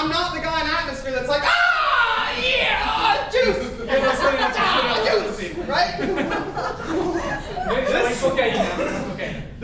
I'm not the guy in atmosphere that's like, yeah, juice! Juice! Right?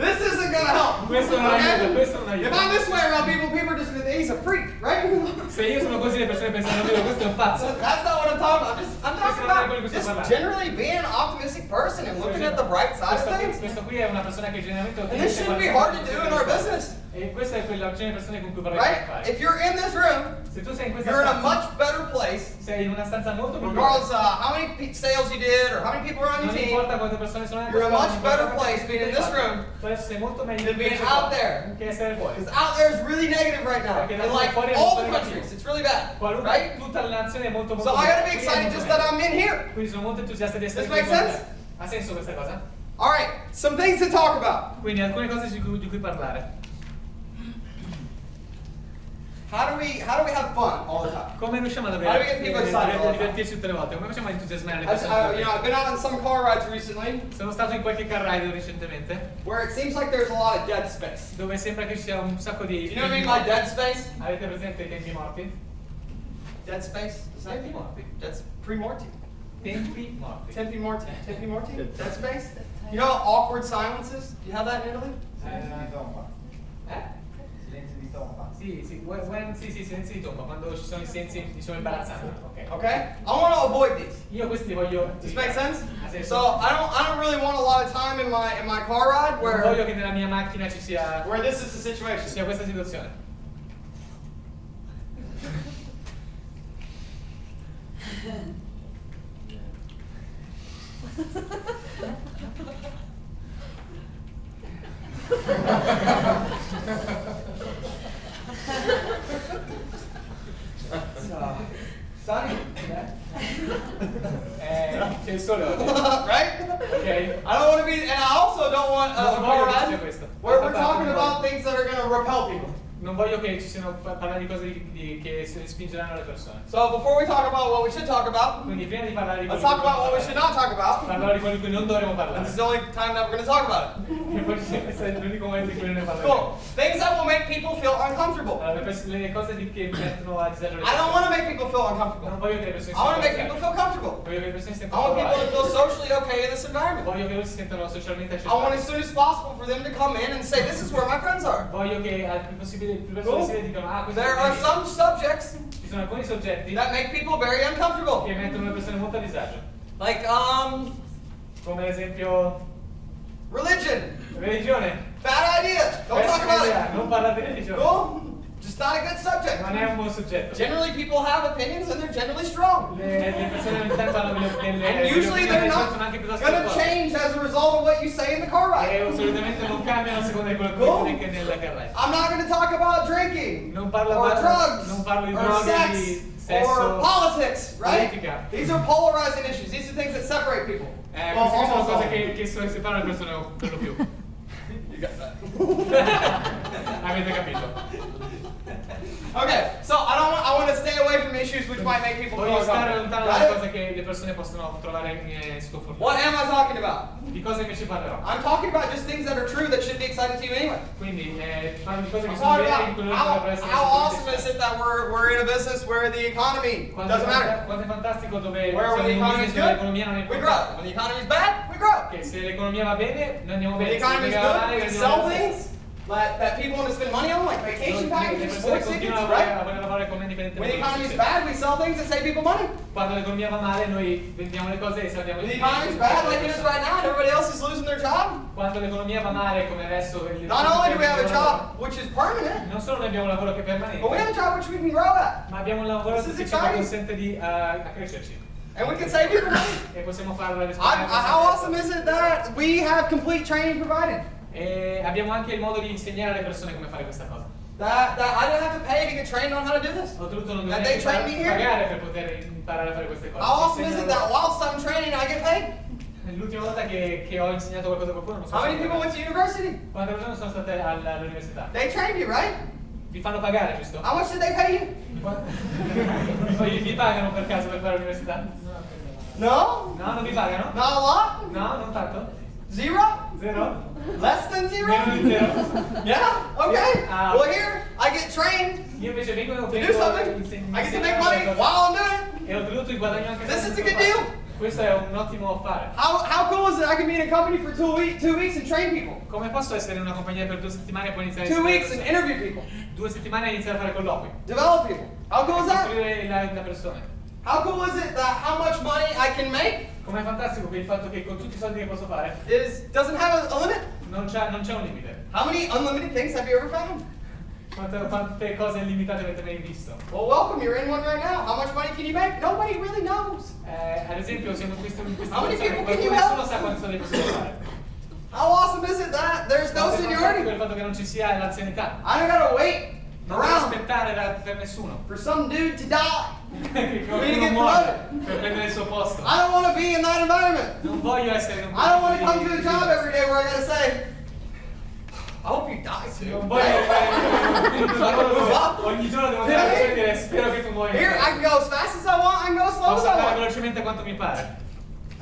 This isn't gonna help. Okay? If I'm this way around people, people are just gonna think he's a freak, right? Se io sono così le persone pensano che questo è un pazzo. That's not what I'm talking about. I'm talking about just generally being an optimistic person and looking at the bright side of things. Questo qui è una persona che generalmente And this shouldn't be hard to do in our business. E questa è quella genere di persone con cui vorrei Right? fare. If you're in this room, Se tu sei in questa you're in a stanza, much better place. sei in una stanza molto più Regardless of how many sales you did or how many people are on your non team, importa quante persone sono you're in a much better place being in this room tu adesso sei molto meglio than being out there. che essere fuori. Because out there is really negative right now. Perché In like all the countries, it's really bad. Right? Tutta la nazione è molto So I gotta be excited just that I'm in here. Quindi sono molto entusiasta di essere This makes sense? Ha senso questa cosa? Alright, some things to talk about. Quindi alcune cose di cui parlare. How do we have fun all the time? Come riusciamo ad How do we get people excited all the time? divertirci tutte le volte? Come facciamo a entusiasmare le persone? I've been out on some car rides recently Sono stato in qualche car ride recentemente where it seems like there's a lot of dead space. dove sembra che ci sia un sacco di You know what I mean by dead space? Avete presente i tempi morti? Dead space? Is that Tempi morti. That's pre-morte. Tempi morti. Tempi morte. Tempi morte? Dead space? You know awkward silences? Do you have that in Italy? Silenzio di tomba. Sì, silenzio di tomba, quando ci sono i silenzi, diciamo, imbarazzanti. Ok. Okay? I want to avoid these. Io questi li voglio. Does this make sense? Ha senso? So I don't really want a lot of time in my car ride Non voglio where che nella mia macchina ci sia this is the situation. questa situazione. Sunny. C'è il sole oggi. Right? Ok? I don't want to be, and I also don't want a Non car voglio che ci sia ride questo. where we're talking about things that are going to repel people. Non voglio che ci siano parlare di cose che spingeranno le persone. So before we talk about what we should talk about, Quindi prima di parlare di let's quello talk about what we should not talk about. parlare di quello di cui non dovremmo And parlare. this is the only time that we're going to talk about it. Che poi questo è l'unico momento in cui ne parleremo. Cool. Things that will make people feel uncomfortable. Allora, le cose che mettono a disagio le I don't persone. want to make people feel uncomfortable. Non voglio che le persone I want to make siano people feel comfortable. Voglio che le persone si I sentano want people to trovate. feel socially okay in this environment. Voglio che loro si sentano socialmente I want as accettati. soon as possible for them to come in and say, this is where my friends are. Voglio che al più possibile le più Cool. persone si dicano questo There è are some subjects Ci sono alcuni soggetti that make people very uncomfortable. che mettono le persone molto a disagio. Like, Come ad esempio religion. religione. Bad idea. Don't talk about it. Non parlate di religione. Cool? Just not a good subject. Non è un buon soggetto. Generally, people have opinions and they're generally strong. Le persone ogni tanto hanno And delle usually they're opinioni, not sono anche piuttosto going to forti. change as a result of what you say in the car E ride. solitamente non cambiano a seconda di quello Cool. che dici nella carretta. I'm not going to talk about drinking Non parlo or non drugs parlo di or droghe, sex di or sesso, politics, right? politica. These are polarizing issues. These are things that separate people. Well, Queste sono almost cose all. che separano le persone per lo più. You got that. Avete capito? Okay, so I want to stay away from issues which might make people feel Voglio stare uncomfortable. lontano dalle Got cose it? che le persone possono trovare sconfortanti. What am I talking about? Di cosa invece parlerò? I'm talking about just things that are true that should be exciting to you anyway. Quindi parlo di cose che I'm sono talking vere e quello che about dovrebbero essere how awesome is assolutamente it that we're in a business where the economy quanto doesn't matter. è fantastico dove Where siamo when the in un economy is business dove good, l'economia non è we grow. importante. When the economy is bad, we grow. Che se l'economia va bene, noi andiamo When the bene. Se economy is l'economia va male, good, we andiamo sell male. things that people want to spend money on, like vacation Le packages, persone sports tickets, continuano right? a voler lavorare come dipendenti. When the economy is bad, we sell things that save people money. Quando l'economia va male, noi vendiamo le cose e salviamo When i the economy is bad, like it is right now, and everybody else is losing their job, Quando l'economia va male, come adesso, not only do we have a job which is permanent, non solo noi abbiamo un lavoro che è permanente, but we have a job which we can grow at. ma abbiamo un lavoro This is che ci exciting. consente di a crescerci. And we can save people money. E possiamo farlo How awesome is it that we have complete training provided? E abbiamo anche il modo di insegnare alle persone come fare questa cosa. That I didn't have to pay to get trained on how to do this. Oltretutto non That dobbiamo they trained me here. pagare per poter imparare a fare queste cose. How Ci awesome is it insegnano- that whilst I'm training, I get paid? L'ultima volta che ho insegnato qualcosa a qualcuno non so How se many people went to university? quante persone sono state all'università. They trained you, right? Vi fanno pagare, giusto? How much did they pay you? Poi vi pagano per caso per fare l'università? No? No, non vi pagano? Not a lot? No, non tanto? Zero? Zero? Less than zero? Meno di zero? Yeah? Okay. Yeah. Well, here, I get trained Io invece vengo to do something. I get to make money while I'm doing it. e oltretutto il guadagno anche This is a mentre good lo deal. faccio. Questo è un ottimo affare. How cool is it I can be in a company for 2 weeks and train people? Come posso essere in una compagnia per 2 settimane e poi iniziare a 2 weeks and insegnare interview people. 2 settimane e iniziare a fare colloqui? Develop people. How cool is that? Costruire la persona. How cool is it that how much money I can make Com'è fantastico che il fatto che con tutti i soldi che posso fare doesn't have a limit? non c'è un limite. How many unlimited things have you ever found? Quante cose illimitate avete mai visto? Well, welcome. You're in one right now. How much money can you make? Nobody really knows. Ad esempio, siamo in questa How many situazione, people can you nessuno help? sa quanti soldi possiamo fare. How awesome is it that there's no Quanto è fantastico seniority? il fatto che non ci sia l'anzianità. I don't gotta wait Non devo around aspettare per nessuno. for some dude to die. Che get qualcuno muore promoted. per prendere il suo posto. I don't want to be in that environment. Non voglio essere in un I don't want to posto come to a di- job every day where I gotta say, I hope you die soon. Non voglio ogni giorno devo andare a dire spero che tu muoia. Here, I can go as fast as I want, I can go as slow as Posso I andare want. velocemente quanto mi pare.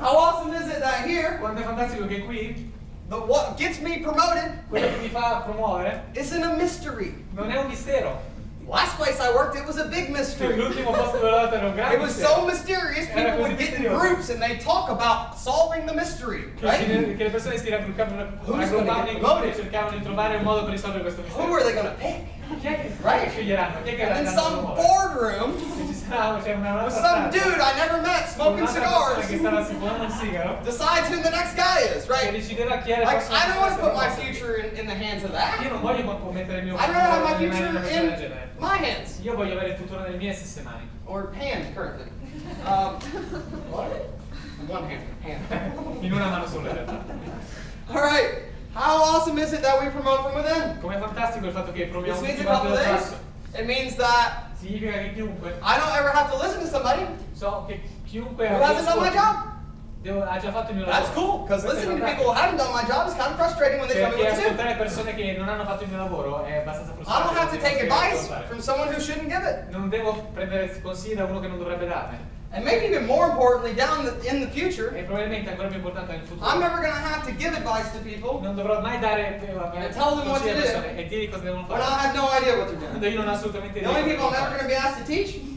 How awesome is it that here, Quanto è fantastico che qui what gets me promoted quello che mi fa promuovere isn't a mystery. non è un mistero. Last place I worked, it was a big mystery. L'ultimo posto dove ho lavorato era un grande It was mistero. so mysterious, Era people così would get in misterioso. groups and they talk about solving the mystery, Che right? le persone si raggruppavano Who's gonna get in gruppi e promoted? cercavano di trovare un modo per risolvere questo Who mistero. are they gonna pick? Chi è che Right. sceglieranno? Chi è che And then andranno a some promuovere? boardroom Ci sarà c'è una with altra some stanza, dude I never met smoking un'altra persona che cigars stava fumando un sigaro decides who the next guy is, che right? decideva chi era il Like, prossimo I don't want to put my posto. future in the hands of Io that. non voglio mettere il mio I'd rather have my nelle mani di future una persona del in genere. my hands. Io voglio avere il futuro nelle mie stesse mani. Or hand, currently. One hand. In una mano sola in realtà. All right. How awesome is it that we promote from within? Com'è fantastico il fatto che This proviamo means tutti a quanti couple dal things. basso. It means that Significa che chiunque, I don't ever have to listen to somebody so che chiunque who hasn't done my job. ha già fatto il mio That's lavoro. cool, because Questo è listening to fantastico. people who haven't done my job is kind of frustrating when they tell me Perché what to do. ascoltare persone che non hanno fatto il mio lavoro è abbastanza I frustrante. don't have to non take devo advice spiegare from cosa someone who shouldn't give it. fare. Non devo prendere consigli da uno che non dovrebbe darne. And maybe even more importantly, in the E future, probabilmente ancora più importante nel futuro. I'm never going to have to give advice to people Non dovrò mai dare And tell them what consigli alle to do. persone e dire cosa devono when I fare. have no idea what they're Quando doing. io non ho assolutamente The idea only di cosa people I'm devo never going to fare. be asked to teach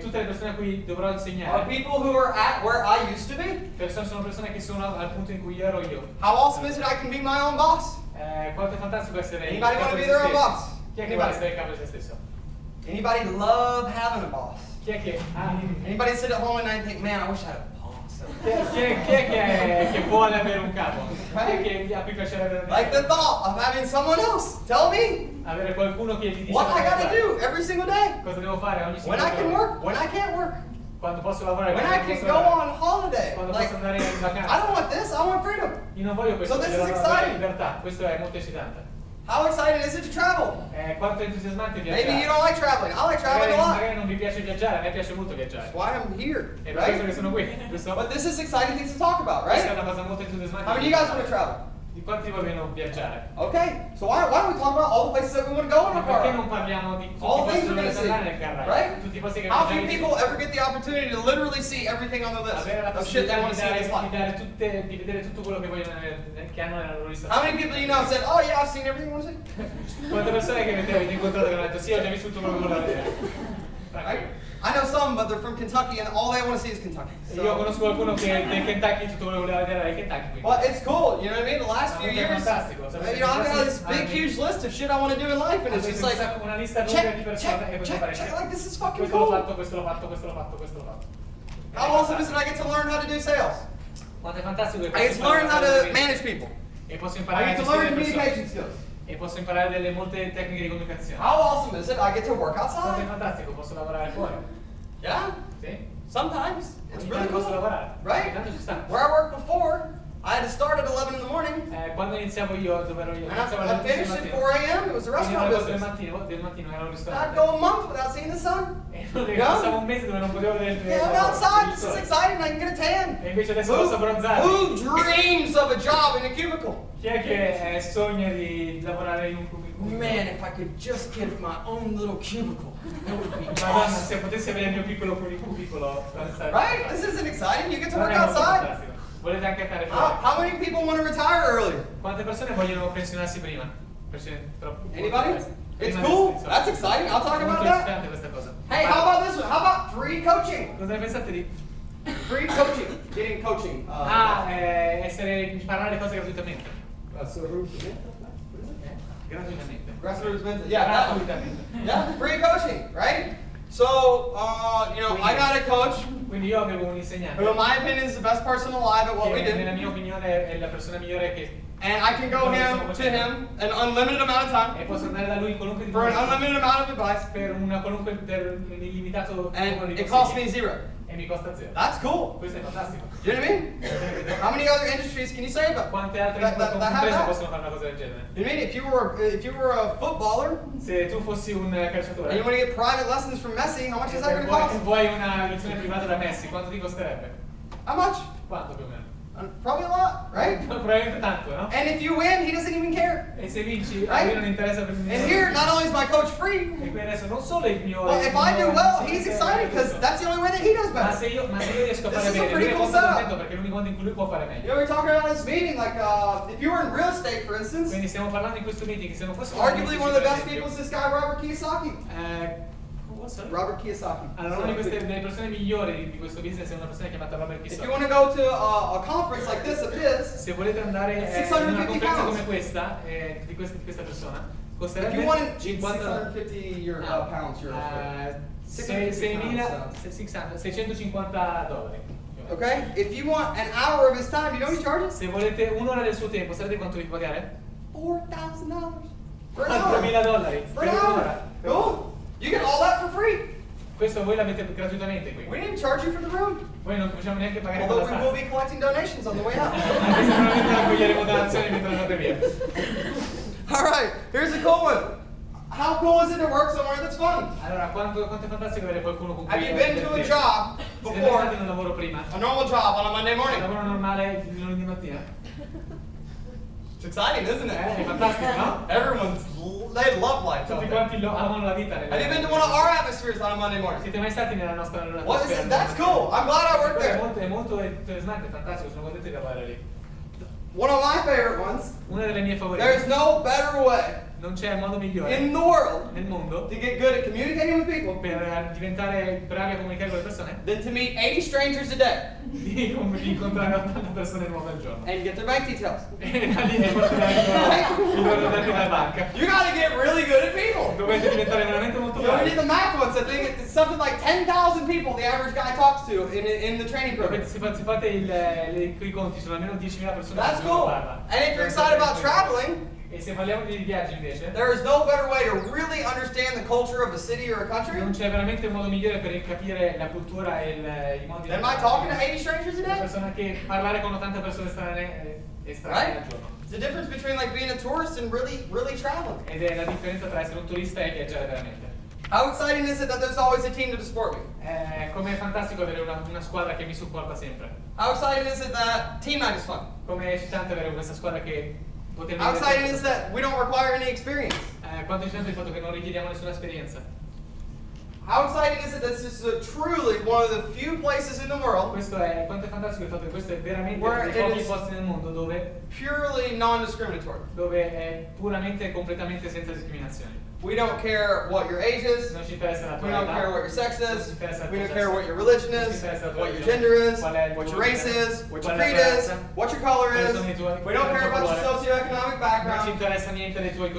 Tutte le persone a cui dovrò are insegnare people who are at where I used to be. sono persone che sono al punto in cui ero io. How awesome is it I can be my own boss? Quanto è fantastico essere il Anybody capo wanna di be se their own stesso. boss? Chi è che vuole essere il capo di se stesso? Anybody love having a boss? Chi è che Anybody sit at home at night and think, man, I wish I had a boss? chi è che vuole avere un capo? Chi è che a cui piacerebbe Like the thought of having someone else tell me avere qualcuno che ti dice what I cosa gotta fare. do every single day. Cosa devo fare ogni When singolo I can giorno. work, when I can't work, Quando posso lavorare, when I quando can posso go lavorare. on holiday. Quando Like, posso andare in I vacanza. don't want this, I want freedom. Io non voglio questo, So this voglio is avere exciting. libertà. Questo è molto eccitante. How excited is it to travel? Quanto è entusiasmante viaggiare. Maybe you don't like traveling. I like traveling a lot. Magari non vi piace viaggiare, a me piace molto viaggiare. That's why I'm here, È per questo che right? sono qui, giusto? But this is exciting things to talk about, Questa è right? una cosa molto entusiasmante. How many of you guys want to travel? Di quanti di voi vogliono viaggiare? Okay, so why don't we talk about all the places that we want to go in our Perché car? non parliamo di tutti All i posti things dove we're volete gonna andare nel see, carraio? right? Tutti i posti che How few abbiamo people ever get the opportunity to literally see everything on the list avere la of shit they possibilità want to see in this di life? dare di vedere tutto quello che vogliono che hanno nella loro lista. How many people you know said, oh yeah, I've seen everything I want to see? Quante persone che avete incontrato che hanno detto sì, ho già visto tutto quello che volevo vedere. Right? I know some, but they're from Kentucky and all they want to see is Kentucky. Io So, conosco qualcuno che del Kentucky tutto quello che voleva vedere era il Kentucky. quindi. but it's cool, you know what I mean? The last few È years, fantastico. you know, I've got this big, huge list of shit I want to do in life, and it's just like, una lista lunga di check, persone e check, poi check, fare check, like this is fucking questo l'ho cool. fatto, questo l'ho fatto, questo l'ho fatto, questo l'ho fatto. How awesome is it I get to learn how to do sales? Quanto è fantastico che I get to learn how to manage people. e posso I imparare a get to gestire learn le persone communication skills. e posso imparare delle molte tecniche di comunicazione. How awesome is it I get to work Quanto è outside? fantastico, posso lavorare fuori. Yeah, Sì? sometimes. It's Ogni really tanto posso cool, lavorare. right? Tanto ci sta. Where I worked before, I had to start at 11 in the morning, Quando iniziavo io, dove ero io? and Iniziavo alle I 11 del finished at mattino. 4 a.m. It was a Finivo restaurant alle 8 business. del mattino era un I'd ristorante. go a month without seeing the sun. E non Yeah. passavo un mese dove non potevo vedere il Yeah, I'm outside. This is exciting. I can get a tan. E invece adesso posso abbronzare. Who dreams of a job in a cubicle? Chi è che sogna di lavorare in un cubicle? Man, if I could just get my own little cubicle, it would be Madonna, awesome. se potessi avere il mio piccolo cubicolo. Right? This isn't exciting. You get to Non work è molto outside. fantastico. Volete anche andare fuori? How many people want to retire earlier? Quante persone vogliono pensionarsi prima? Anybody? It's cool. That's exciting. I'll talk about that. Questa cosa. Hey, how about this one? How about free coaching? Cosa ne pensate di Free coaching. Getting coaching. imparare le cose gratuitamente? Gratuitamente. Yeah, Gratuitamente. yeah, free coaching, right? So, I got a coach Quindi io avevo un insegnante who, in my opinion, is the best person alive at what we che nella do. mia opinione è la persona migliore che And I can go to him an unlimited amount of time e posso andare da lui qualunque for an unlimited amount of advice, per un illimitato numero and di it costs me consigli zero. e mi costa zero. That's cool. Questo è fantastico. You know what I mean? How many other industries can you say about Quante altre that have imprese that? possono fare una cosa del genere? You know what I mean? If you were a footballer Se tu fossi un and calciatore you want to get private lessons from Messi, how much is that going to e cost? vuoi una lezione privata da Messi, quanto ti costerebbe? How much? Quanto più o meno? Probably a lot, right? Probabilmente tanto, no? And if you win, he doesn't even care. E se vinci, a lui non interessa per And here, not only is my coach free, E qui adesso non solo il mio... but if I do well, he's excited because that's the only way that he does Ma best. se io riesco a This fare is a bene, lui pretty è cool molto setup. contento perché è l'unico modo in cui lui può fare You meglio. know, we're talking about this meeting, like if you were in real estate, for instance, Quindi stiamo parlando in questo meeting, se non fosse... arguably one of the best people is this guy, Robert Kiyosaki. Robert Kiyosaki. Allora, una delle persone migliori di questo business è una persona chiamata Robert If you Christoph. want to go to a conference like this of his, Se volete andare in 650 una conferenza pounds. come questa, di questa persona, if costerebbe you want 50 650 pounds, euro. 650 dollari. Okay? If you want an hour of his time, you know what he charges? Se volete un'ora del suo tempo, sapete quanto vi pagare? $4,000 for an hour. $4.000 For an per hour. un'ora. Cool. You get all that for free. Questo voi l'avete gratuitamente qui. We didn't charge you for the room. Voi non facciamo neanche pagare per Although la we will stanza. be collecting donations on the way out. Anche se probabilmente raccoglieremo donazioni mentre andate via. All right, here's a cool one. How cool is it to work somewhere that's fun? Allora, quanto è fantastico avere qualcuno con cui Have you been to a job Siete mai stati before, in un lavoro prima? a normal job on a Monday Un morning? lavoro normale il lunedì mattina? It's exciting, isn't È it? fantastico, no? They love life, Tutti don't they? quanti amano la vita. Have you been to one of our atmospheres on a Monday morning? Siete mai stati nella nostra What is atmosfera? it? That's cool. I'm glad I worked È there. molto entusiasmante, è fantastico, sono contento di lavorare lì. One of my favorite ones. Una delle mie favorite. There's no better way Non c'è modo migliore in the world nel mondo to get good at communicating with people per diventare bravi a comunicare con le persone than to meet 80 strangers a day di incontrare 80 persone nuove al giorno. and get their bank details. E da lì portare i loro dati dalla banca. You gotta get really good at people. Dovete diventare veramente molto You know, we bravi. did the math once. I think it's something like 10,000 people the average guy talks to in the training program. Se fate i conti, sono almeno 10.000 persone That's che uno cool. parla. And if you're excited about traveling, E se parliamo di viaggi invece, there is no better way to really understand the culture of a city or a country non c'è veramente un modo migliore per capire la cultura e i modi than by talking to 80 strangers a una day. persona che parlare con 80 persone strane e strane al giorno. It's the difference between like being a tourist and really traveling. Ed è la differenza tra essere un turista e viaggiare veramente. How exciting is it that there's always a team to support me? Come è fantastico avere una squadra che mi supporta sempre. How exciting is it that team night is fun? Come è eccitante avere questa squadra che potermi How exciting is divertire. that we don't require any experience? Quanto è eccitante il fatto che non richiediamo nessuna esperienza. How exciting is it that this is truly one of the few places in the world Quanto è fantastico il fatto che questo è veramente uno Where dei it pochi is- posti nel mondo purely non-discriminatory. dove è puramente e completamente senza discriminazioni. We don't care what your age is. Non ci interessa la tua We don't età, care what your sex non is. ci interessa il We tuo don't care sesso, what your religion non ci is, interessa la tua what your religione, gender is, qual è il what tuo your race genere, is, what your qual è la creed is, razza, what your color quali is. sono i tuoi- We don't qual è care il tuo about your colore. socioeconomic Non ci background. interessa niente dei tuoi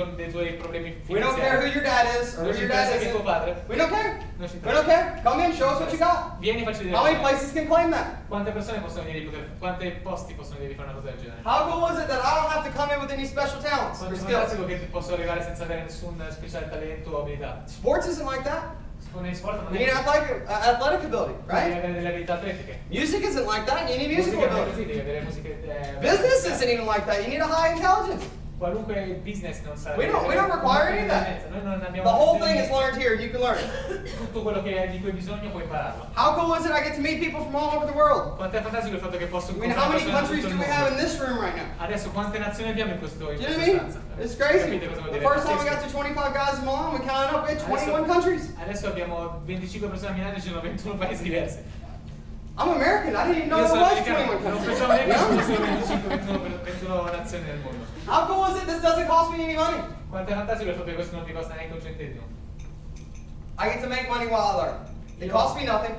problemi We don't care who finanziari. your dad is or Non who ci your dad interessa chi è tuo isn't. padre. We don't care. Non ci We don't interessa. care. Come in, show us what you got. Vieni, facci vedere. How many cosa hai. places can claim that? Quante persone possono dire di poter, quanti posti possono dire di fare una cosa del genere? How cool is it that I don't have to come in with any special talents or Quanto è skills? fantastico che posso arrivare senza avere nessun speciale talento o abilità. Sports isn't like that. Nei sport non You è need così. athletic ability, Devi right? avere delle abilità atletiche. Music isn't like that. You need musical Musica non è ability. così, devi avere musiche. Business isn't even like that. You need a high intelligence. Qualunque business non sa. We don't require any of that. Noi non abbiamo The whole thing is learned here, and you can learn it. tutto quello di cui hai bisogno puoi impararlo. How cool is it? I get to meet people from all over the world. Quanto è fantastico il fatto che posso I mean, how many persone da countries tutto do il we have in mondo. this room right now? Adesso quante nazioni abbiamo in Do you know questa what I mean? stanza? It's crazy. Capite cosa vuol The dire? first time we got Pazzesco. to 25 guys in Milan, we counted up, we had 21 countries. Adesso abbiamo 25 persone a Milano e ci sono 21 paesi diversi. I'm American. I didn't even know Io there sono was americano, 21 non countries. pensavo neanche Yeah. ci fossero 21 nazioni nel mondo. How cool is it? This doesn't cost me any money. Quanto è fantastico il fatto che questo non ti costa neanche un centesimo. I get to make money while I learn. It costs me nothing.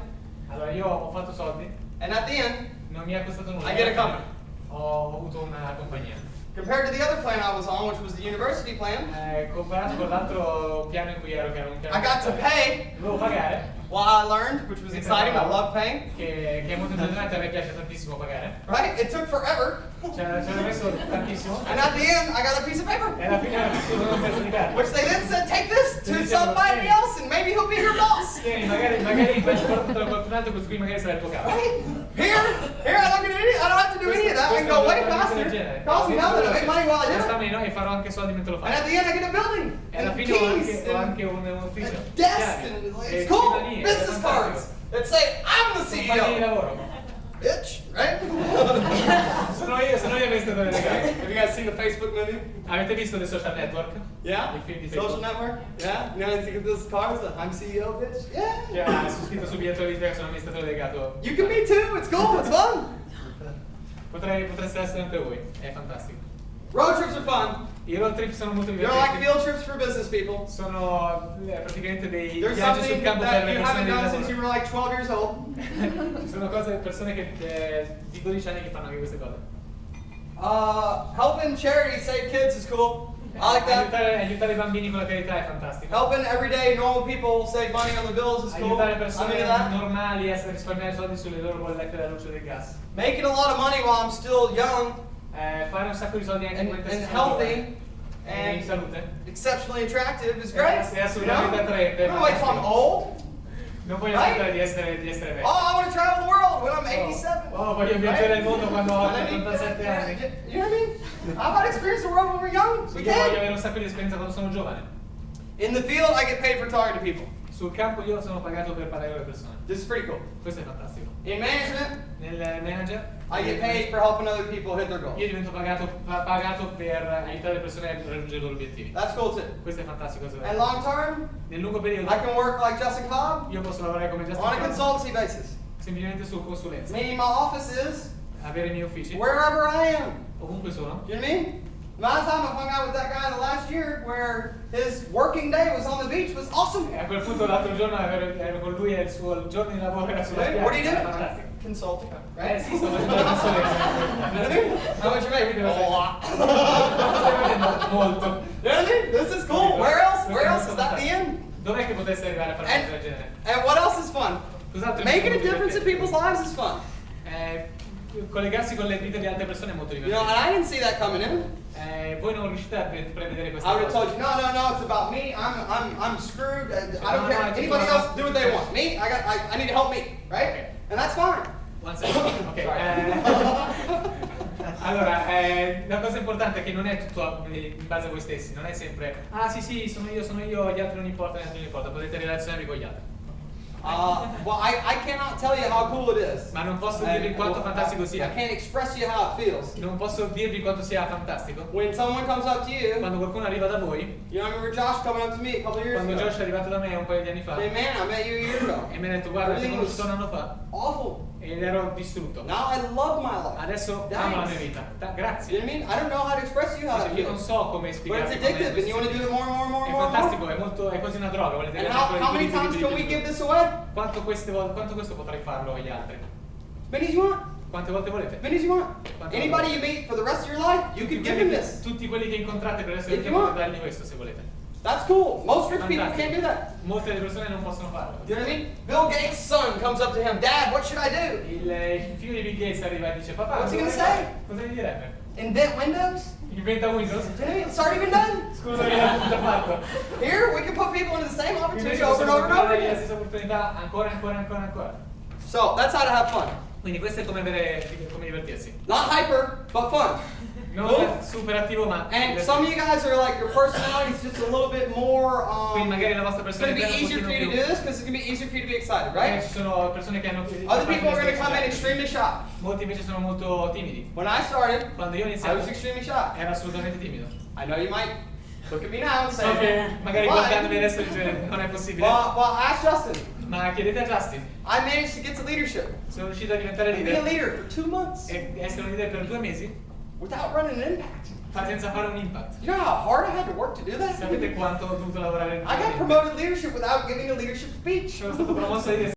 Allora io ho fatto soldi, And at the end, non mi è costato nulla. I get a company. Ho avuto una compagnia. compared to the other plan I was on, which was the university plan, Comparato con l'altro piano in cui ero, che era un piano I got to pay dovevo pagare, while I learned, which was exciting. I love paying. che è molto entusiasmante, a me piace tantissimo pagare. Right? It took forever. Ci hanno messo tantissimo. And at the end, I got a piece of paper. E alla fine era solo un pezzo di carta. Which they then said, take this to somebody else and maybe he'll be your boss. Tieni, magari portatelo a qualcun altro, così qui magari sarà il tuo capo. Right? Here I don't get any, I don't have to do any of that. I can go way faster. It costs me nothing to make money while I do it. Quest'anno noi farò anche soldi mentre lo And at faccio. the end, I get a building E alla and fine keys ho and anche un ufficio. a desk and it's cool. Business cards that say I'm the Compagnia di CEO. lavoro. Bitch, right? Sono io amministratore delegato. Have you guys seen the Facebook movie? Avete visto The Social Network? Yeah? Il film di Social Facebook? network? Yeah? You know anything of those cars? I'm CEO, bitch? Yeah. Che ha scritto sul biglietto di che sono amministratore delegato. You can be too. It's cool. It's fun. Potreste essere anche voi, è fantastico. Road trips are fun. I road trip sono molto They're like divertenti. field trips for business people. Sono praticamente dei There's viaggi sul something campo per that le you persone haven't di done since you lavoro. were like 12 years old. Ci sono persone che di 12 anni che fanno anche queste cose. Helping charity save kids is cool. I like that. Aiutare i bambini con la carità è fantastico. Helping everyday normal people save money on the bills is cool. Aiutare I'm persone into that. normali a risparmiare soldi sulle loro bollette della luce e del gas. Making a lot of money while I'm still young Fare un sacco di soldi anche and, mentre and si sono healthy giovani e in and salute. exceptionally attractive is great. È assolutamente attraente. I don't wait till I'm old. Non voglio Right? aspettare di essere vecchio. Oh, I want to travel the world when I'm 87. Oh, voglio viaggiare il mondo quando ho And I need- 87 anni. You know what I mean? How about experience the world when we're young? We Io voglio can. avere un sacco di esperienza quando sono giovane. In the field, I get paid for talking to people. Sul campo io sono pagato per parlare con le persone. This is pretty cool. Questo è fantastico. In management, Nel manager I get paid for helping other people hit their goals. io divento pagato per aiutare le persone a raggiungere i loro obiettivi. That's cool too. Questo è fantastico. And long term, Nel lungo periodo I can work like Justin Cobb io posso lavorare come Justin on a Cobb, consultancy basis. semplicemente su consulenza, Meaning my office is avere i miei uffici wherever I am. ovunque sono. You know what I mean? The amount of time I hung out with that guy the last year where his working day was on the beach was awesome. E a quel punto l'altro giorno ero con lui e il suo giorno di lavoro era sulla spiaggia. What do you Era do? fantastico. Consulting, right? Sì, sto facendo la consulenza. How much you make? A lot. Stai facendo molto. You know what I mean? This is cool. Where else? Where else? Is that the end? Dov'è che potessi arrivare a fare una cosa del genere? And what else is fun? Cos'altro è Making a molto difference in divertente? people's lives is fun. Collegarsi con le vite di altre persone è molto You know, and divertente. I didn't see that coming in. Voi non riuscite a prevedere questa I would have cosa. told you, no, it's about me. I'm screwed. I don't No, care. no, Anybody no, else no, do what they want. Me, I need to help me, right? Okay. And that's fine. One second. Ok. Allora, la cosa importante è che non è tutto in base a voi stessi, non è sempre sì, sono io, gli altri non importano, potete relazionarvi con gli altri. Well, I cannot tell you how cool it is. Ma non posso dirvi quanto fantastico I sia. can't express to you how it feels. Non posso dirvi quanto sia fantastico. When someone comes up to you, Quando qualcuno arriva da voi, you know, I remember Josh coming up to me a couple years quando ago. Josh è arrivato da me un paio di anni fa, Say, man, I met you a year ago. e mi ha detto guarda, ti ho Everything conosciuto un was anno fa awful. ed ero distrutto. Now I love my life. Adesso Thanks. amo la mia vita. You know Grazie. what I mean? I don't know how to express to you how that Io non feels. so come But it's spiegarvi addictive and you want to do it more and more and more È and more. fantastico, è quasi una droga, volete And vedere how many times can we give this away? Quanto questo potrei farlo agli altri? As many as you want. Quante volte volete? As many as you want. Quante Anybody volte? you meet for the rest of your life, you Tutti can give them quelli this. tutti quelli che incontrate per il resto del If tempo you potete want. dargli questo se volete. That's cool. Most rich people can't do that. Molte delle persone non possono farlo. You know what I mean? Bill Gates' son comes up to him, Dad, what should I do? Il figlio di Bill Gates arriva e dice papà, What's he cosa gonna say? Cosa gli direbbe? Invent Windows? Inventa Windows? You know what I mean? It's already been done. Scusa, mi ha già fatto. Here, we can put people into the same opportunity Invece over and over and over la again. stessa opportunità ancora. So, that's how to have fun. Quindi questo è come divertirsi. Not hyper, but fun. Non Cool. super attivo ma And some of you guys are like, your personality is just a little bit more, quindi magari la vostra it's going to be personalità è easier un for you to pochino do this because it's going to be easier for you to be excited, più. right? Ci sono persone che hanno Other people are going to come in extremely shy. molti invece sono molto timidi. When I started, Quando io ho I iniziato was extremely shy. ero assolutamente timido. I know you might Look at me now and say, So che magari but, guardandomi adesso dice non è possibile. well, ask Justin. Ma chiedete a Justin. I managed to get to leadership. Sono riuscito a diventare And be a leader leader for 2 months e essere un leader per 2 mesi without running an impact. senza fare un impact. You know how hard I had to work to do that? Sapete quanto ho dovuto lavorare? I got promoted leadership without giving a leadership speech. Sono stato promosso di